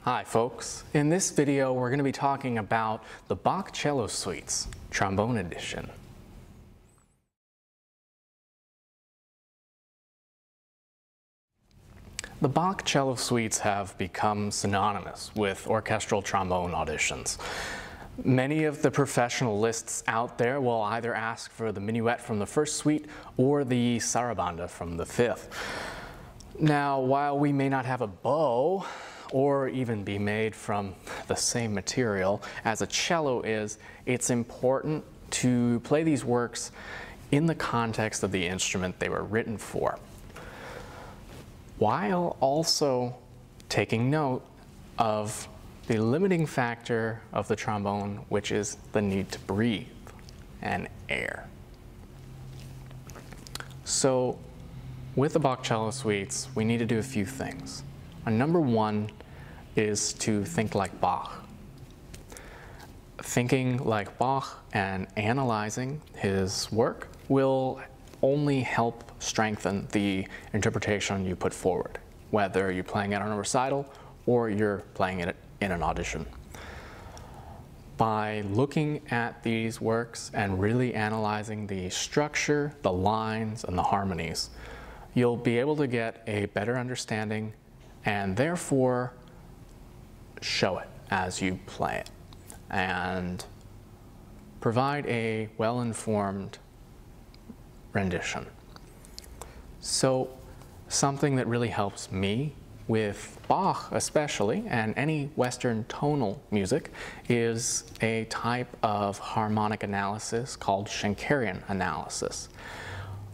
Hi folks, in this video we're going to be talking about the Bach Cello Suites, Trombone Edition. The Bach Cello Suites have become synonymous with orchestral trombone auditions. Many of the professional lists out there will either ask for the minuet from the first suite or the sarabanda from the fifth. Now, while we may not have a bow or even be made from the same material as a cello is, it's important to play these works in the context of the instrument they were written for, while also taking note of the limiting factor of the trombone, which is the need to breathe and air. So with the Bach Cello Suites, we need to do a few things. Number one is to think like Bach. Thinking like Bach and analyzing his work will only help strengthen the interpretation you put forward, whether you're playing it on a recital or you're playing it in an audition. By looking at these works and really analyzing the structure, the lines, and the harmonies, you'll be able to get a better understanding and therefore show it as you play it and provide a well-informed rendition. So something that really helps me with Bach especially, and any Western tonal music, is a type of harmonic analysis called Shankarian Analysis.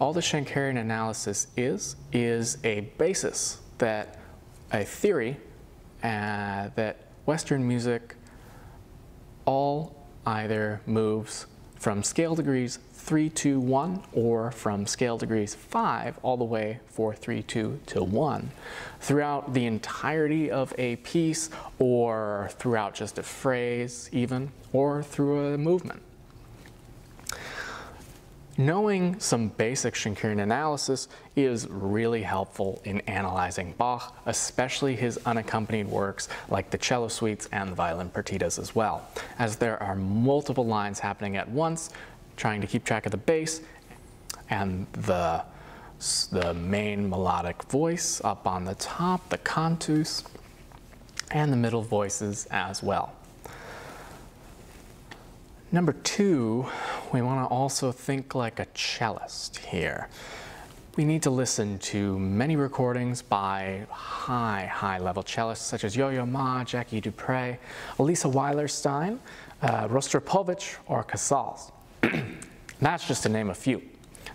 All the Shankarian Analysis is a basis, that a theory that Western music all either moves from scale degrees 3, 2, 1, or from scale degrees 5 all the way 4, 3, 2 to 1 throughout the entirety of a piece, or throughout just a phrase even, or through a movement. Knowing some basic Shankarian analysis is really helpful in analyzing Bach, especially his unaccompanied works like the cello suites and the violin partitas as well, as there are multiple lines happening at once, trying to keep track of the bass and the main melodic voice up on the top, the cantus, and the middle voices as well. Number two, we want to also think like a cellist here. We need to listen to many recordings by high-level cellists such as Yo-Yo Ma, Jackie Dupre, Elisa Weilerstein, Rostropovich, or Casals. That's just to name a few.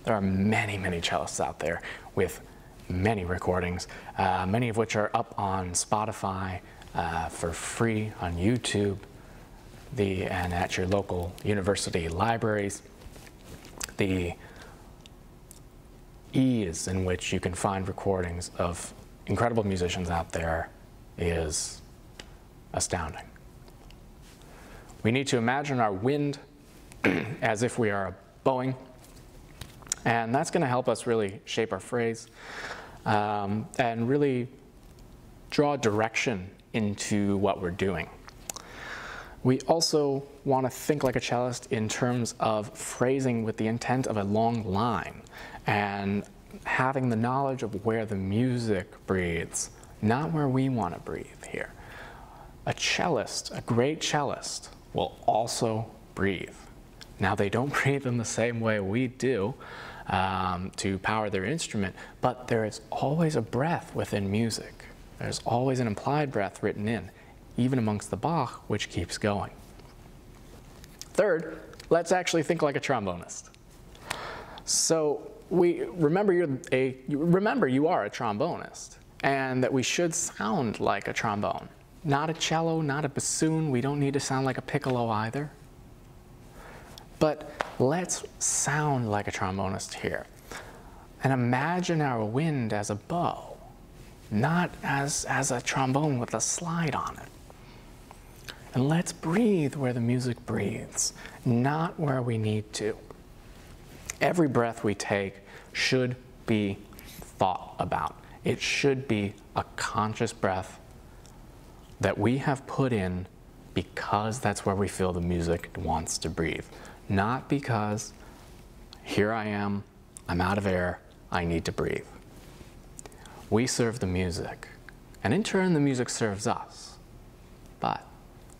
There are many cellists out there with many recordings, many of which are up on Spotify for free on YouTube, and at your local university libraries. The ease in which you can find recordings of incredible musicians out there is astounding. We need to imagine our wind as if we are bowing, and that's going to help us really shape our phrase and really draw direction into what we're doing. We also want to think like a cellist in terms of phrasing with the intent of a long line and having the knowledge of where the music breathes, not where we want to breathe here. A cellist, a great cellist, will also breathe. Now, they don't breathe in the same way we do to power their instrument, but there is always a breath within music. There's always an implied breath written in, even amongst the Bach, which keeps going. Third, let's actually think like a trombonist. So remember you are a trombonist, and that we should sound like a trombone. Not a cello, not a bassoon. We don't need to sound like a piccolo either. But let's sound like a trombonist here. And imagine our wind as a bow, not as a trombone with a slide on it. And let's breathe where the music breathes, not where we need to. Every breath we take should be thought about. It should be a conscious breath that we have put in because that's where we feel the music wants to breathe, not because here I am, I'm out of air, I need to breathe. We serve the music, and in turn the music serves us, but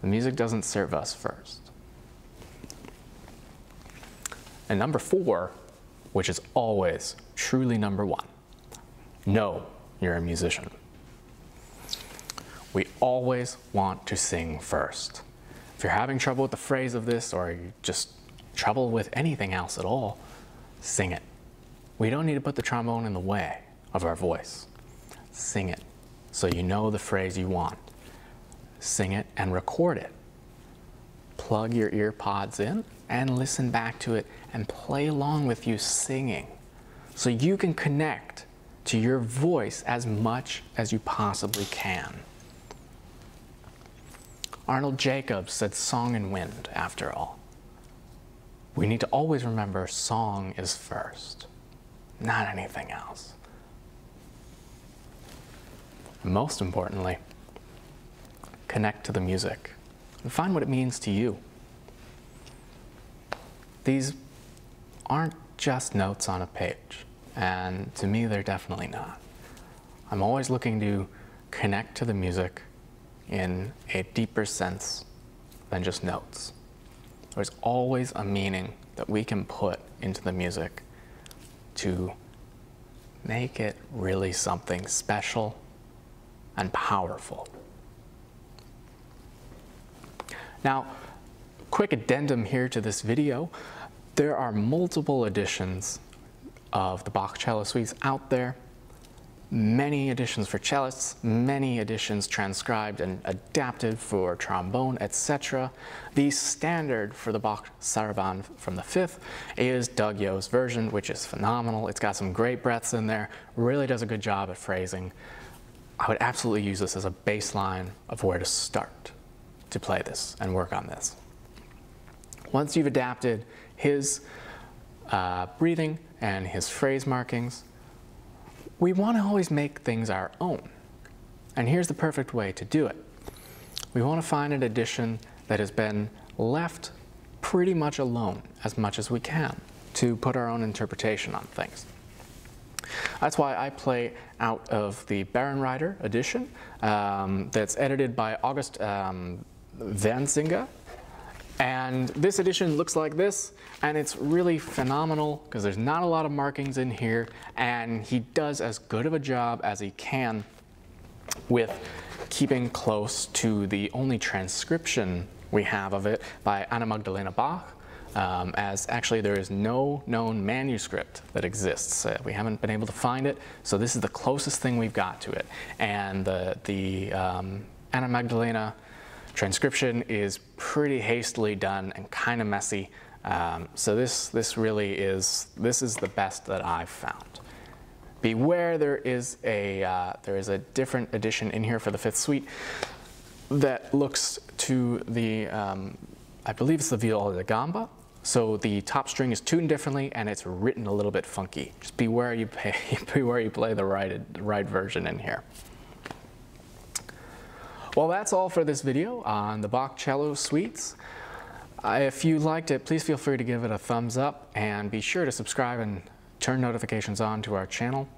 the music doesn't serve us first. And number 4, which is always truly number 1, know you're a musician. We always want to sing first. If you're having trouble with the phrase of this, or you just trouble with anything else at all, sing it. We don't need to put the trombone in the way of our voice. Sing it so you know the phrase you want. Sing it and record it. Plug your ear pods in and listen back to it and play along with you singing so you can connect to your voice as much as you possibly can. Arnold Jacobs said song and wind, after all. We need to always remember song is first, not anything else. Most importantly, connect to the music and find what it means to you. These aren't just notes on a page, and to me they're definitely not. I'm always looking to connect to the music in a deeper sense than just notes. There's always a meaning that we can put into the music to make it really something special and powerful. Now, quick addendum here to this video. There are multiple editions of the Bach Cello Suites out there. Many editions for cellists, many editions transcribed and adapted for trombone, etc. The standard for the Bach Sarabande from the 5th is Doug Yo's version, which is phenomenal. It's got some great breaths in there, really does a good job at phrasing. I would absolutely use this as a baseline of where to start to play this and work on this. Once you've adapted his breathing and his phrase markings, we want to always make things our own. And here's the perfect way to do it. We want to find an edition that has been left pretty much alone as much as we can to put our own interpretation on things. That's why I play out of the Barenreiter edition that's edited by August Vanzinga. And this edition looks like this, and it's really phenomenal because there's not a lot of markings in here, and he does as good of a job as he can with keeping close to the only transcription we have of it by Anna Magdalena Bach, as actually there is no known manuscript that exists. We haven't been able to find it, so this is the closest thing we've got to it. And the Anna Magdalena transcription is pretty hastily done and kind of messy, so this really is the best that I've found. Beware, there is a different edition in here for the 5th suite that looks to the I believe it's the viola da gamba. So the top string is tuned differently and it's written a little bit funky. Just beware you play the right version in here. Well, that's all for this video on the Bach Cello Suites. If you liked it, please feel free to give it a thumbs up and be sure to subscribe and turn notifications on to our channel.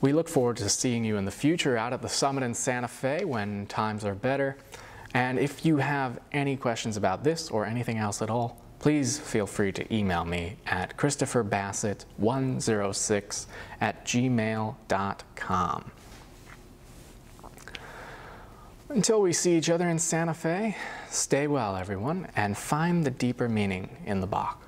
We look forward to seeing you in the future out at the Summit in Santa Fe when times are better. And if you have any questions about this or anything else at all, please feel free to email me at christopherbassett106@gmail.com. Until we see each other in Santa Fe, stay well everyone, and find the deeper meaning in the Bach.